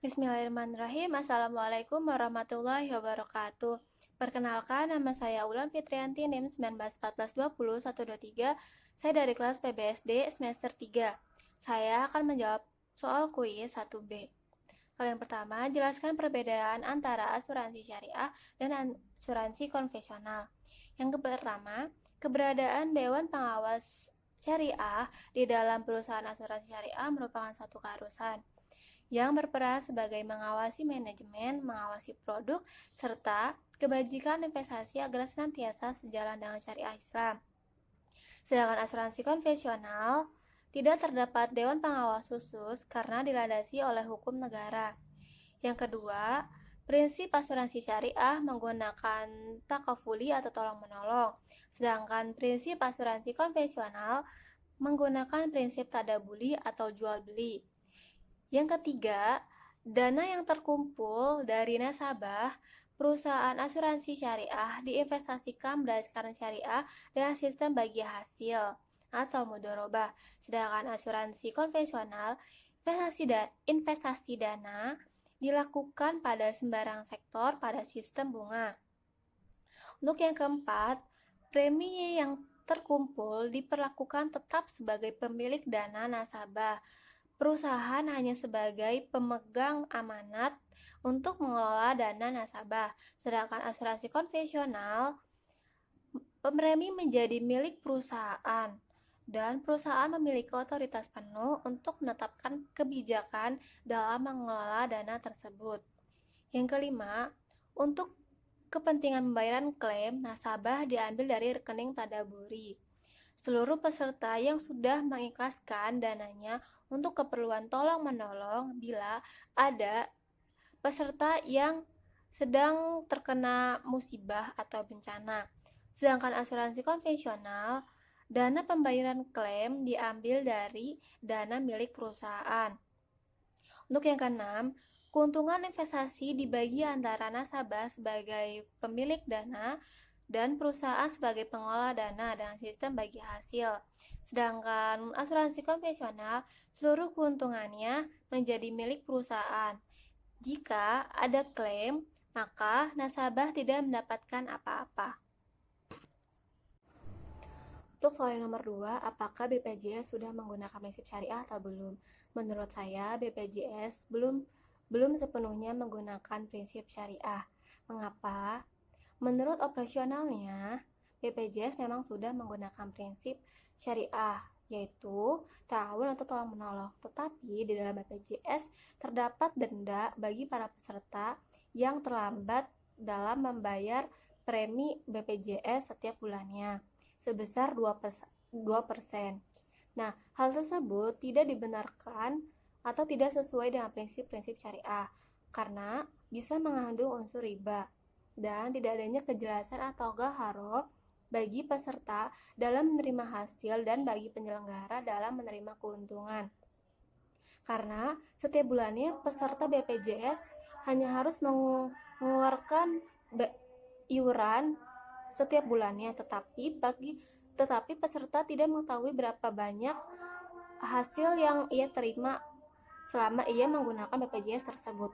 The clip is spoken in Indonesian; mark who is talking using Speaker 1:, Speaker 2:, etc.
Speaker 1: Bismillahirrahmanirrahim. Assalamualaikum warahmatullahi wabarakatuh. Perkenalkan, nama saya Ulan Fitrianti, NIM 1914202123. Saya dari kelas PBSD semester 3. Saya akan menjawab soal kuis 1B. Hal yang pertama, jelaskan perbedaan antara asuransi syariah dan asuransi konvensional. Yang pertama, keberadaan Dewan Pengawas Syariah di dalam perusahaan asuransi syariah merupakan suatu keharusan yang berperan sebagai mengawasi manajemen, mengawasi produk, serta kebajikan investasi agar senantiasa sejalan dengan syariah Islam. Sedangkan asuransi konvensional tidak terdapat dewan pengawas khusus karena dilandasi oleh hukum negara. Yang kedua, prinsip asuransi syariah menggunakan takafuli atau tolong-menolong, sedangkan prinsip asuransi konvensional menggunakan prinsip tadabuli atau jual-beli. Yang ketiga, dana yang terkumpul dari nasabah perusahaan asuransi syariah diinvestasikan berdasarkan syariah dengan sistem bagi hasil atau mudharabah. Sedangkan asuransi konvensional, investasi dana dilakukan pada sembarang sektor pada sistem bunga. Untuk yang keempat, premi yang terkumpul diperlakukan tetap sebagai pemilik dana nasabah. Perusahaan hanya sebagai pemegang amanat untuk mengelola dana nasabah, sedangkan asuransi konvensional, premi menjadi milik perusahaan dan perusahaan memiliki otoritas penuh untuk menetapkan kebijakan dalam mengelola dana tersebut. Yang kelima, untuk kepentingan pembayaran klaim, nasabah diambil dari rekening tadaburi. Seluruh peserta yang sudah mengikhlaskan dananya untuk keperluan tolong-menolong bila ada peserta yang sedang terkena musibah atau bencana. Sedangkan asuransi konvensional, dana pembayaran klaim diambil dari dana milik perusahaan. Untuk yang keenam, keuntungan investasi dibagi antara nasabah sebagai pemilik dana dan perusahaan sebagai pengelola dana dengan sistem bagi hasil. Sedangkan asuransi konvensional, seluruh keuntungannya menjadi milik perusahaan. Jika ada klaim, maka nasabah tidak mendapatkan apa-apa. Untuk soal nomor 2, apakah BPJS sudah menggunakan prinsip syariah atau belum? Menurut saya, BPJS belum sepenuhnya menggunakan prinsip syariah. Mengapa? Menurut operasionalnya, BPJS memang sudah menggunakan prinsip syariah, yaitu ta'awun atau tolong-menolong. Tetapi di dalam BPJS terdapat denda bagi para peserta yang terlambat dalam membayar premi BPJS setiap bulannya sebesar 2%. Nah, hal tersebut tidak dibenarkan atau tidak sesuai dengan prinsip-prinsip syariah karena bisa mengandung unsur riba dan tidak adanya kejelasan atau gaharoh bagi peserta dalam menerima hasil dan bagi penyelenggara dalam menerima keuntungan. Karena setiap bulannya peserta BPJS hanya harus mengeluarkan iuran setiap bulannya, tetapi peserta tidak mengetahui berapa banyak hasil yang ia terima selama ia menggunakan BPJS tersebut.